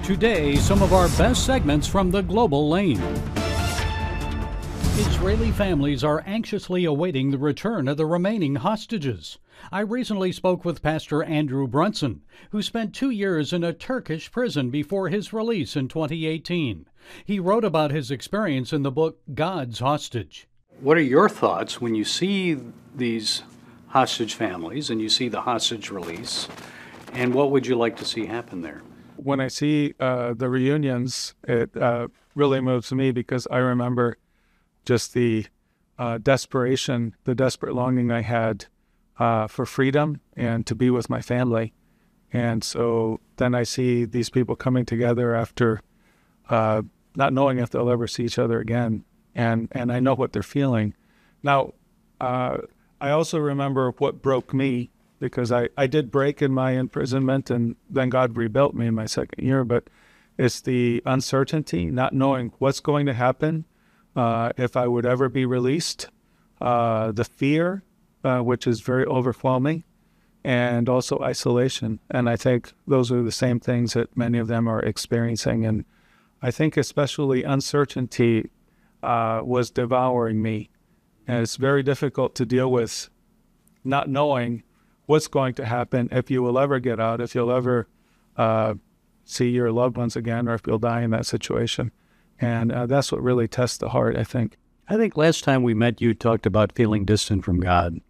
Today, some of our best segments from the global lane. Israeli families are anxiously awaiting the return of the remaining hostages. I recently spoke with Pastor Andrew Brunson, who spent 2 years in a Turkish prison before his release in 2018. He wrote about his experience in the book God's Hostage. What are your thoughts when you see these hostage families and you see the hostage release? And what would you like to see happen there? When I see the reunions, it really moves me because I remember just the desperation, the desperate longing I had for freedom and to be with my family. And so then I see these people coming together after not knowing if they'll ever see each other again. And I know what they're feeling. Now, I also remember what broke me, because I did break in my imprisonment, and then God rebuilt me in my second year. But it's the uncertainty, not knowing what's going to happen, if I would ever be released, the fear, which is very overwhelming, and also isolation. And I think those are the same things that many of them are experiencing. And I think especially uncertainty was devouring me. And it's very difficult to deal with not knowing what's going to happen, if you will ever get out, if you'll ever see your loved ones again, or if you'll die in that situation. And that's what really tests the heart, I think. I think last time we met, you talked about feeling distant from God.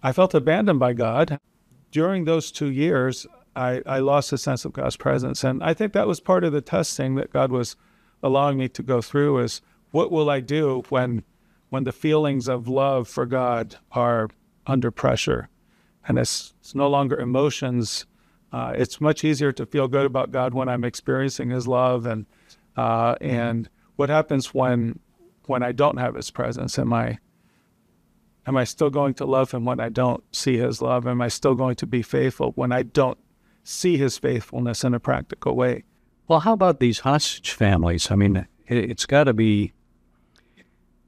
I felt abandoned by God. During those 2 years, I lost a sense of God's presence. And I think that was part of the testing that God was allowing me to go through, is what will I do when the feelings of love for God are under pressure? And it's no longer emotions. It's much easier to feel good about God when I'm experiencing His love. And what happens when I don't have His presence? Am I still going to love Him when I don't see His love? Am I still going to be faithful when I don't see His faithfulness in a practical way? Well, how about these hostage families? I mean, it's got to be,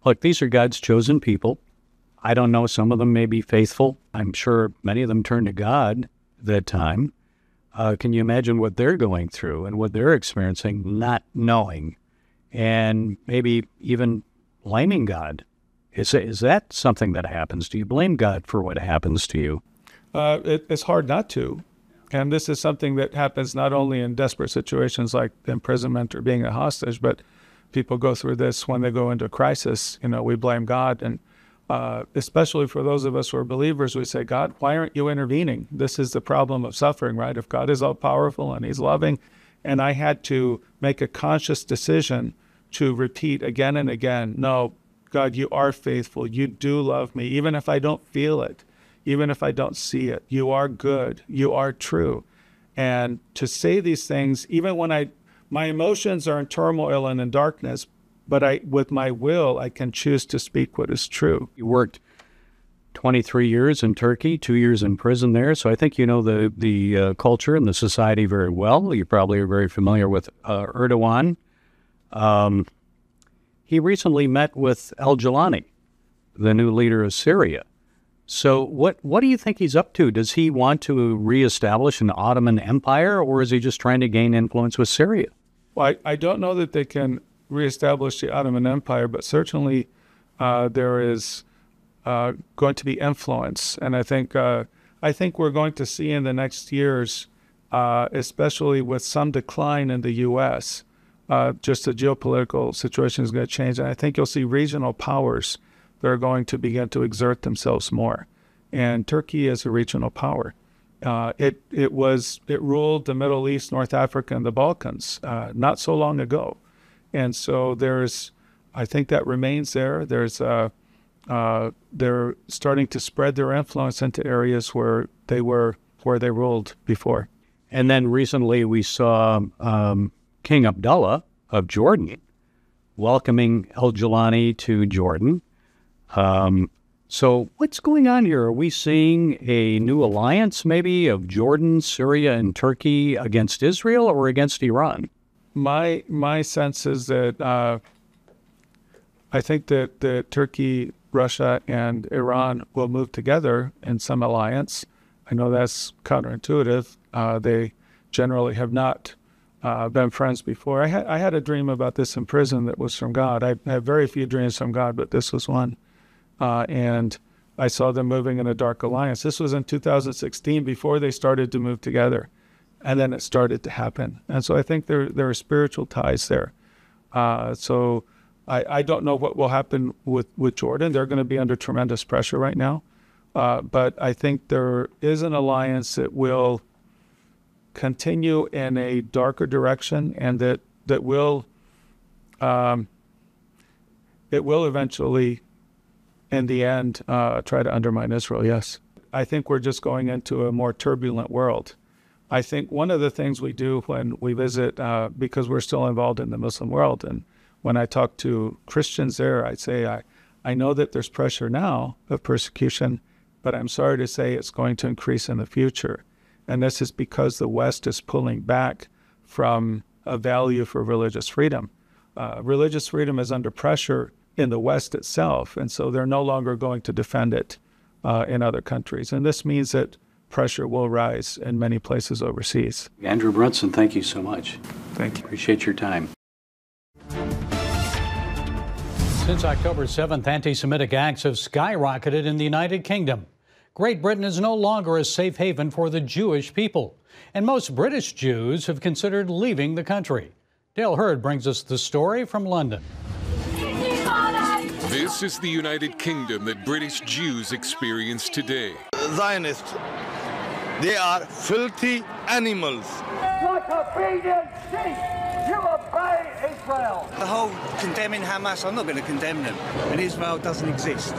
look, these are God's chosen people. I don't know, some of them may be faithful. I'm sure many of them turned to God that time. Can you imagine what they're going through and what they're experiencing, not knowing, and maybe even blaming God? Is that something that happens? Do you blame God for what happens to you? It's hard not to. And this is something that happens not only in desperate situations like imprisonment or being a hostage, but people go through this when they go into crisis. We blame God. And especially for those of us who are believers, we say, God, why aren't you intervening? This is the problem of suffering, right? If God is all-powerful and He's loving. And I had to make a conscious decision to repeat again and again, no, God, you are faithful. You do love me, even if I don't feel it, even if I don't see it. You are good. You are true. And to say these things, even when my emotions are in turmoil and in darkness, but with my will, I can choose to speak what is true. You worked 23 years in Turkey, 2 years in prison there, so I think you know the culture and the society very well. You probably are very familiar with Erdogan. He recently met with al-Jilani, the new leader of Syria. So what do you think he's up to? Does he want to reestablish an Ottoman Empire, or is he just trying to gain influence with Syria? Well, I don't know that they can reestablish the Ottoman Empire, but certainly there is going to be influence. And I think we're going to see in the next years, especially with some decline in the U.S., just the geopolitical situation is going to change. And I think you'll see regional powers that are going to begin to exert themselves more. And Turkey is a regional power. It ruled the Middle East, North Africa, and the Balkans not so long ago. And so I think that remains there. They're starting to spread their influence into areas where they ruled before. And then recently we saw King Abdullah of Jordan welcoming al-Jilani to Jordan. So what's going on here? Are we seeing a new alliance maybe of Jordan, Syria, and Turkey against Israel or against Iran? My sense is that I think that Turkey, Russia, and Iran will move together in some alliance. I know that's counterintuitive. They generally have not been friends before. I had a dream about this in prison that was from God. I have very few dreams from God, but this was one. And I saw them moving in a dark alliance. This was in 2016, before they started to move together. And then it started to happen. And so I think there are spiritual ties there. So I don't know what will happen with Jordan. They're going to be under tremendous pressure right now. But I think there is an alliance that will continue in a darker direction, and that will it will eventually, in the end, try to undermine Israel. Yes, I think we're just going into a more turbulent world. I think one of the things we do when we visit, because we're still involved in the Muslim world, and when I talk to Christians there, I say, I know that there's pressure now of persecution, but I'm sorry to say it's going to increase in the future. And this is because the West is pulling back from a value for religious freedom. Religious freedom is under pressure in the West itself, and so they're no longer going to defend it in other countries. And this means that pressure will rise in many places overseas. Andrew Brunson, thank you so much. Thank you. Appreciate your time. Since October 7th, anti-Semitic acts have skyrocketed in the United Kingdom. Great Britain is no longer a safe haven for the Jewish people, and most British Jews have considered leaving the country. Dale Hurd brings us the story from London. This is the United Kingdom that British Jews experience today. Zionists, they are filthy animals. Like obedient sheep, you obey Israel. The whole condemning Hamas, I'm not going to condemn them, and Israel doesn't exist.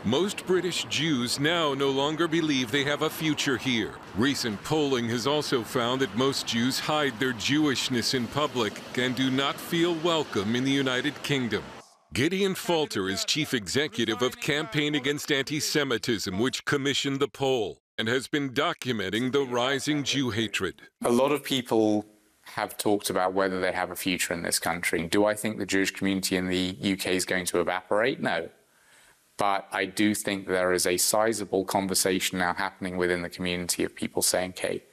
Most British Jews now no longer believe they have a future here. Recent polling has also found that most Jews hide their Jewishness in public and do not feel welcome in the United Kingdom. Gideon Falter is chief executive of Campaign Against Anti-Semitism, which commissioned the poll and has been documenting the rising Jew hatred. A lot of people have talked about whether they have a future in this country. Do I think the Jewish community in the UK is going to evaporate? No. But I do think there is a sizable conversation now happening within the community of people saying, okay,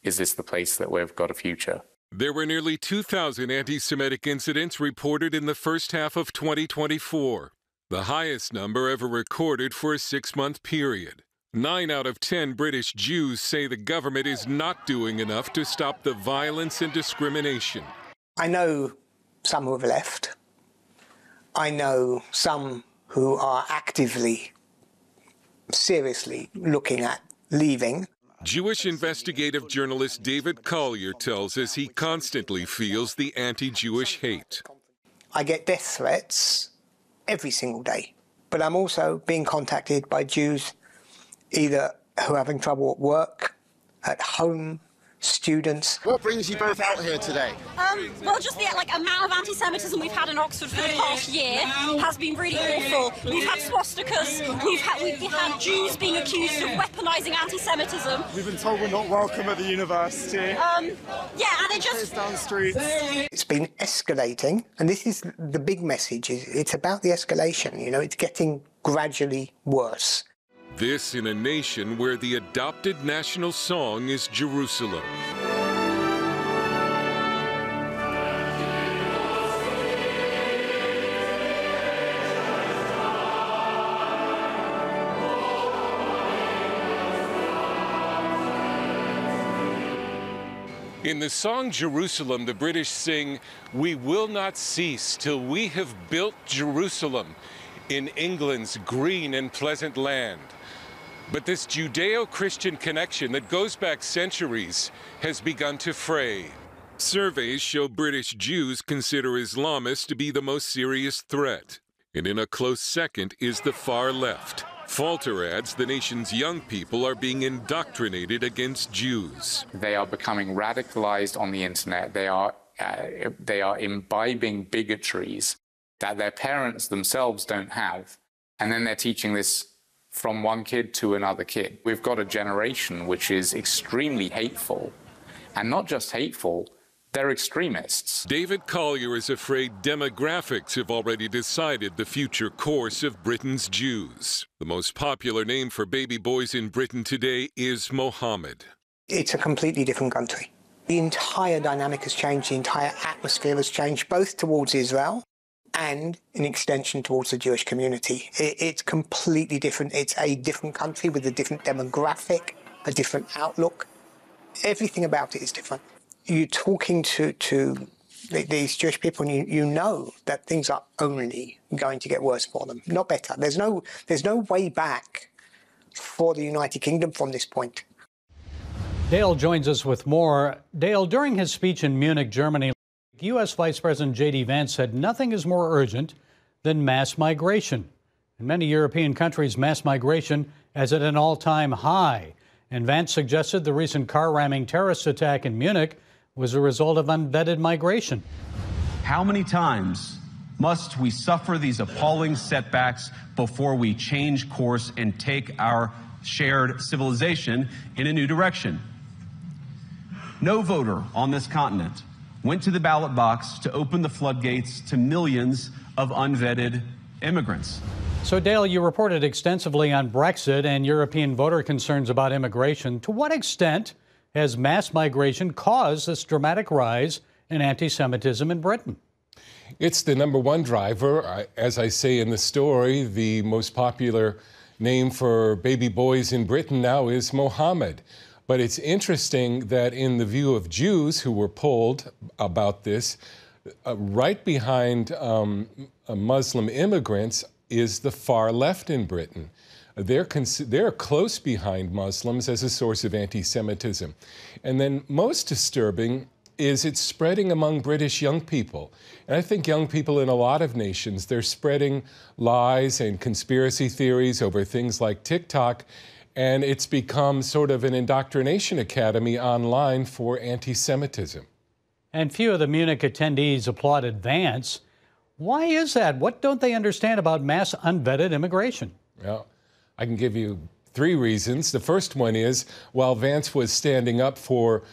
is this the place that we've got a future? There were nearly 2,000 anti-Semitic incidents reported in the first half of 2024, the highest number ever recorded for a 6-month period. 9 out of 10 British Jews say the government is not doing enough to stop the violence and discrimination. I know some who have left. I know some who are actively, seriously looking at leaving. Jewish investigative journalist David Collier tells us he constantly feels the anti-Jewish hate. I get death threats every single day, but I'm also being contacted by Jews either who are having trouble at work, at home, students. What brings you both out here today? Well, just the amount of anti-Semitism we've had in Oxford for the past year has been really awful. We've had swastikas, we've had Jews being accused of weaponising anti-Semitism. We've been told we're not welcome at the university. Yeah, and it just down the streets. It's been escalating, and this is the big message. It's about the escalation. You know, it's getting gradually worse. This in a nation where the adopted national song is Jerusalem. In the song Jerusalem, the British sing, "We will not cease till we have built Jerusalem in England's green and pleasant land." But this Judeo-Christian connection that goes back centuries has begun to fray. Surveys show British Jews consider Islamists to be the most serious threat. And in a close second is the far left. Falter adds the nation's young people are being indoctrinated against Jews. They are becoming radicalized on the internet. They are imbibing bigotries that their parents themselves don't have. And then they're teaching this from one kid to another kid. We've got a generation which is extremely hateful. And not just hateful, They're extremists. David Collier is afraid demographics have already decided the future course of Britain's Jews. The most popular name for baby boys in Britain today is Mohammed. It's a completely different country. The entire dynamic has changed, the entire atmosphere has changed, both towards Israel and in extension towards the Jewish community. It's completely different. It's a different country with a different demographic, a different outlook. Everything about it is different. You're talking to these Jewish people, and you know that things are only going to get worse for them, not better. There's no way back for the United Kingdom from this point. Dale joins us with more. Dale, during his speech in Munich, Germany, U.S. Vice President J.D. Vance said nothing is more urgent than mass migration. In many European countries, mass migration is at an all-time high. And Vance suggested the recent car-ramming terrorist attack in Munich was a result of unvetted migration. How many times must we suffer these appalling setbacks before we change course and take our shared civilization in a new direction? No voter on this continent went to the ballot box to open the floodgates to millions of unvetted immigrants. So, Dale, you reported extensively on Brexit and European voter concerns about immigration. To what extent has mass migration caused this dramatic rise in anti-Semitism in Britain? It's the number one driver. As I say in the story, the most popular name for baby boys in Britain now is Mohammed. But it's interesting that in the view of Jews who were polled about this, right behind Muslim immigrants is the far left in Britain. They're close behind Muslims as a source of anti-Semitism. And then most disturbing is it's spreading among British young people. And I think young people in a lot of nations, they're spreading lies and conspiracy theories over things like TikTok, and it's become sort of an indoctrination academy online for anti-Semitism. And few of the Munich attendees applauded Vance. Why is that? What don't they understand about mass unvetted immigration? Well, I can give you 3 reasons. The first one is, while Vance was standing up for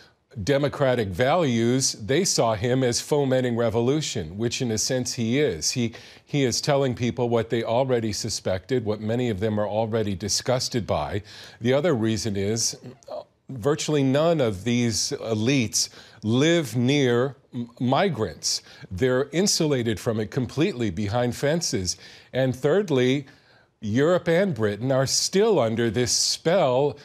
democratic values, they saw him as fomenting revolution, which in a sense he is. He is telling people what they already suspected, what many of them are already disgusted by. The other reason is virtually none of these elites live near migrants. They're insulated from it completely behind fences. And thirdly, Europe and Britain are still under this spell,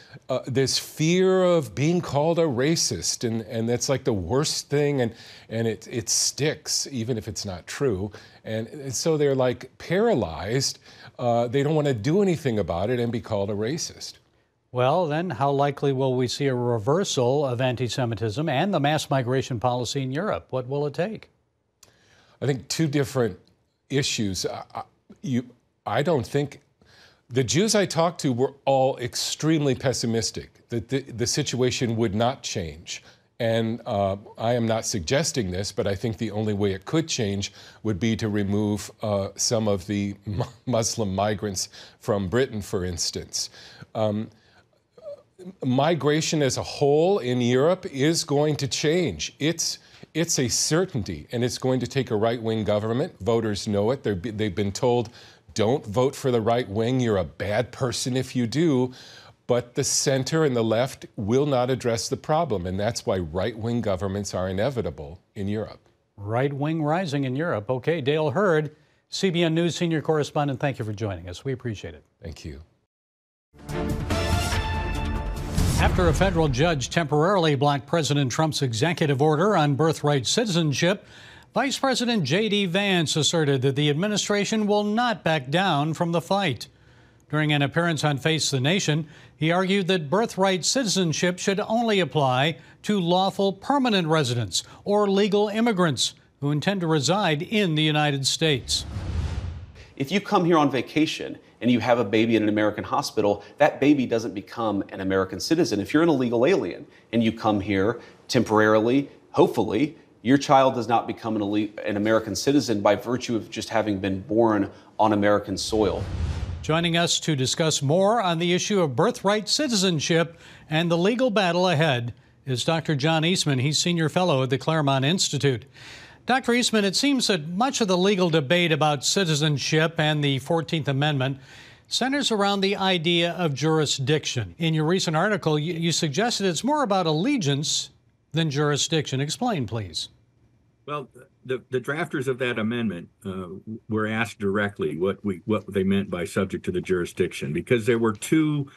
this fear of being called a racist, and that's like the worst thing, and it sticks, even if it's not true. And so they're like paralyzed. They don't want to do anything about it and be called a racist. Well, then how likely will we see a reversal of anti-Semitism and the mass migration policy in Europe? What will it take? I think 2 different issues. I don't think the Jews I talked to were all extremely pessimistic that the situation would not change. And I am not suggesting this, but I think the only way it could change would be to remove some of the Muslim migrants from Britain, for instance. Migration as a whole in Europe is going to change. It's a certainty, and it's going to take a right-wing government. Voters know it. They've been told, don't vote for the right wing. You're a bad person if you do. But the center and the left will not address the problem, and that's why right-wing governments are inevitable in Europe. Right-wing rising in Europe. Okay, Dale Hurd, CBN News senior correspondent, thank you for joining us. We appreciate it. Thank you. After a federal judge temporarily blocked President Trump's executive order on birthright citizenship, Vice President J.D. Vance asserted that the administration will not back down from the fight. During an appearance on Face the Nation, he argued that birthright citizenship should only apply to lawful permanent residents or legal immigrants who intend to reside in the United States. If you come here on vacation and you have a baby in an American hospital, that baby doesn't become an American citizen. If you're an illegal alien and you come here temporarily, hopefully, your child does not become an American citizen by virtue of just having been born on American soil. Joining us to discuss more on the issue of birthright citizenship and the legal battle ahead is Dr. John Eastman. He's Senior Fellow at the Claremont Institute. Dr. Eastman, it seems that much of the legal debate about citizenship and the 14th Amendment centers around the idea of jurisdiction. In your recent article, you suggested it's more about allegiance than jurisdiction. Explain, please. Well, the drafters of that amendment were asked directly what they meant by subject to the jurisdiction, because there were two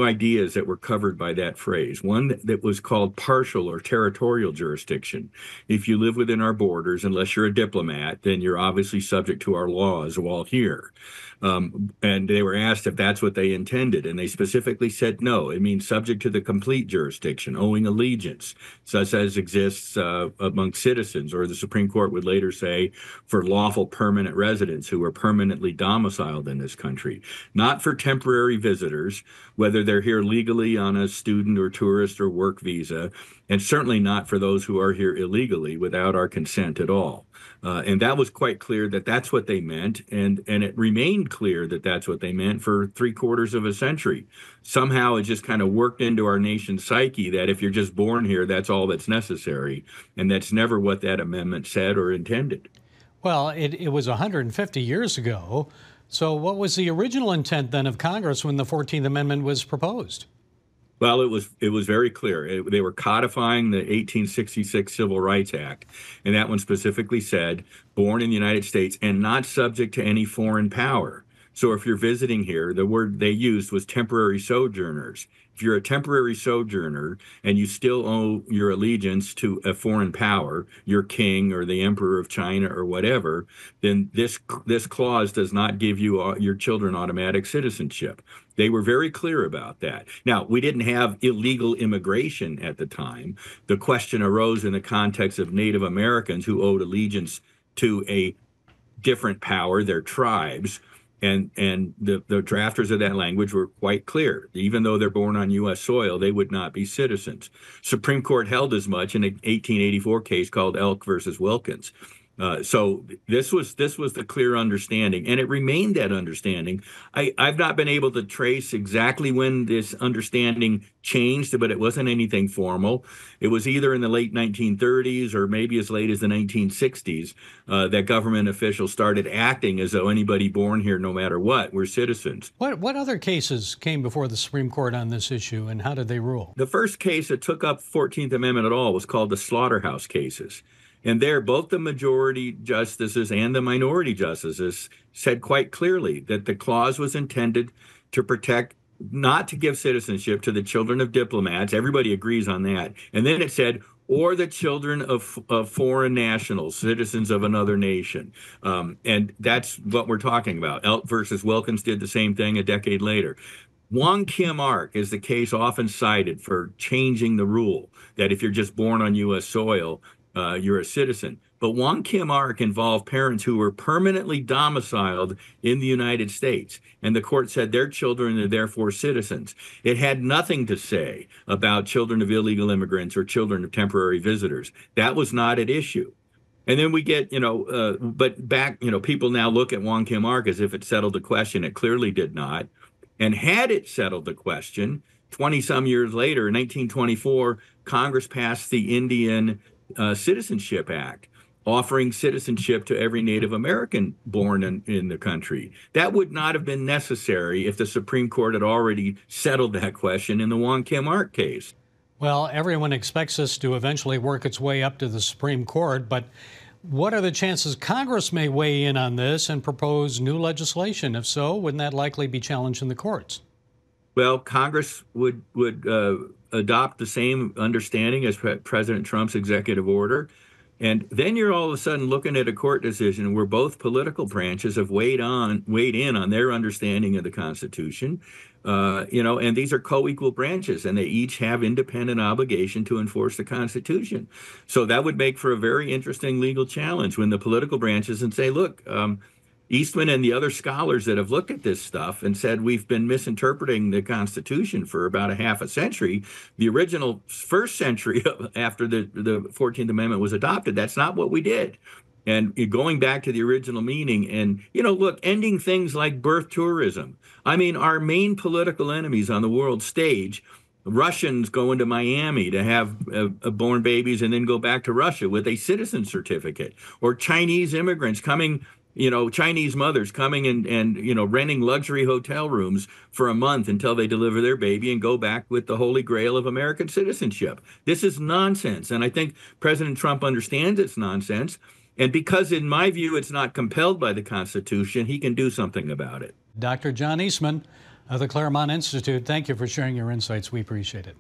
ideas that were covered by that phrase. One that was called partial or territorial jurisdiction. If you live within our borders, unless you're a diplomat, then you're obviously subject to our laws while here. And they were asked if that's what they intended, and they specifically said no. It means subject to the complete jurisdiction, owing allegiance, such as exists among citizens, or the Supreme Court would later say for lawful permanent residents who are permanently domiciled in this country, not for temporary visitors, whether they're here legally on a student or tourist or work visa, and certainly not for those who are here illegally without our consent at all. And that was quite clear that that's what they meant, and it remained clear that that's what they meant for 3/4 of a century. Somehow it just kind of worked into our nation's psyche that if you're just born here, that's all that's necessary, and that's never what that amendment said or intended. Well, it was 150 years ago. So what was the original intent then of Congress when the 14th Amendment was proposed? Well, it was very clear. They were codifying the 1866 Civil Rights Act, and that one specifically said, born in the United States and not subject to any foreign power. So if you're visiting here, the word they used was temporary sojourners. If you're a temporary sojourner and you still owe your allegiance to a foreign power, your king or the emperor of China or whatever, then this clause does not give you your children automatic citizenship. They were very clear about that. Now, we didn't have illegal immigration at the time. The question arose in the context of Native Americans who owed allegiance to a different power, their tribes. And the drafters of that language were quite clear. Even though they're born on U.S. soil, they would not be citizens. Supreme Court held as much in an 1884 case called Elk versus Wilkins. So this was the clear understanding, and it remained that understanding. I've not been able to trace exactly when this understanding changed, but it wasn't anything formal. It was either in the late 1930s or maybe as late as the 1960s that government officials started acting as though anybody born here, no matter what, were citizens. What other cases came before the Supreme Court on this issue, and how did they rule? The first case that took up 14th Amendment at all was called the slaughterhouse cases. And there, both the majority justices and the minority justices said quite clearly that the clause was intended to protect, not to give citizenship to the children of diplomats. Everybody agrees on that. And then it said, or the children of foreign nationals, citizens of another nation. And that's what we're talking about. Elk versus Wilkins did the same thing a decade later. Wong Kim Ark is the case often cited for changing the rule that if you're just born on U.S. soil, you're a citizen. But Wong Kim Ark involved parents who were permanently domiciled in the United States. And the court said their children are therefore citizens. It had nothing to say about children of illegal immigrants or children of temporary visitors. That was not at issue. And then we get, but back, people now look at Wong Kim Ark as if it settled the question. It clearly did not. And had it settled the question, 20-some years later, in 1924, Congress passed the Indian Citizenship Act, offering citizenship to every Native American born in the country. That would not have been necessary if the Supreme Court had already settled that question in the Wong Kim Ark case. Well, everyone expects this to eventually work its way up to the Supreme Court, but what are the chances Congress may weigh in on this and propose new legislation? If so, wouldn't that likely be challenged in the courts? Well, Congress would adopt the same understanding as President Trump's executive order. And then you're all of a sudden looking at a court decision where both political branches have weighed in on their understanding of the Constitution. And these are co-equal branches, and they each have independent obligation to enforce the Constitution. So that would make for a very interesting legal challenge when the political branches and say, look, Eastman and the other scholars that have looked at this stuff and said we've been misinterpreting the Constitution for about a half a century. The original first century after the 14th Amendment was adopted, that's not what we did. And going back to the original meaning and, look, ending things like birth tourism. I mean, our main political enemies on the world stage Russians going to Miami to have born babies and then go back to Russia with a citizen certificate, or Chinese immigrants coming, Chinese mothers coming and renting luxury hotel rooms for a month until they deliver their baby and go back with the holy grail of American citizenship. This is nonsense. And I think President Trump understands it's nonsense. And because, in my view, it's not compelled by the Constitution, he can do something about it. Dr. John Eastman of the Claremont Institute, thank you for sharing your insights. We appreciate it.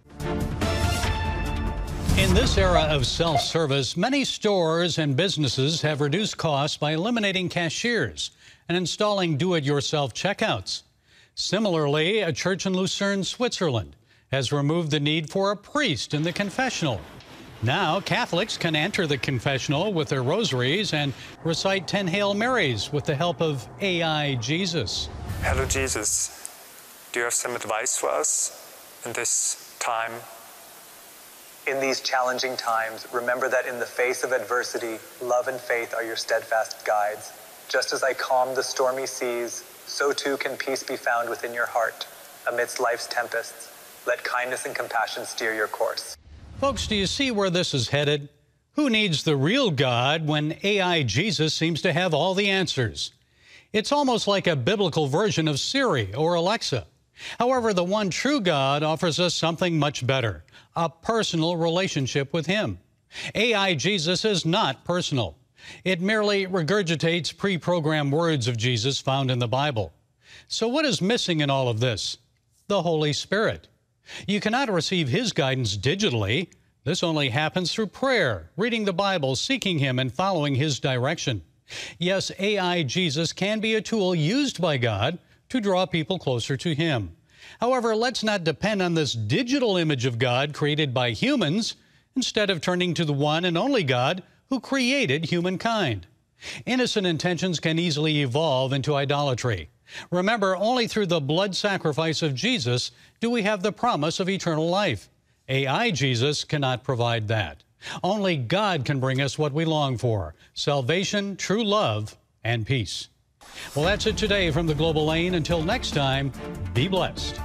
In this era of self-service, many stores and businesses have reduced costs by eliminating cashiers and installing do-it-yourself checkouts. Similarly, a church in Lucerne, Switzerland, has removed the need for a priest in the confessional. Now, Catholics can enter the confessional with their rosaries and recite 10 Hail Marys with the help of AI Jesus. Hello, Jesus. Do you have some advice for us in this time? In these challenging times, remember that in the face of adversity, love and faith are your steadfast guides. Just as I calm the stormy seas, so too can peace be found within your heart. Amidst life's tempests, let kindness and compassion steer your course. Folks, do you see where this is headed? Who needs the real God when AI Jesus seems to have all the answers? It's almost like a biblical version of Siri or Alexa. However, the one true God offers us something much better, a personal relationship with Him. AI Jesus is not personal. It merely regurgitates pre-programmed words of Jesus found in the Bible. So what is missing in all of this? The Holy Spirit. You cannot receive His guidance digitally. This only happens through prayer, reading the Bible, seeking Him, and following His direction. Yes, AI Jesus can be a tool used by God to draw people closer to Him. However, let's not depend on this digital image of God created by humans, instead of turning to the one and only God who created humankind. Innocent intentions can easily evolve into idolatry. Remember, only through the blood sacrifice of Jesus do we have the promise of eternal life. AI Jesus cannot provide that. Only God can bring us what we long for: salvation, true love, and peace. Well, that's it today from the Global Lane. Until next time, be blessed.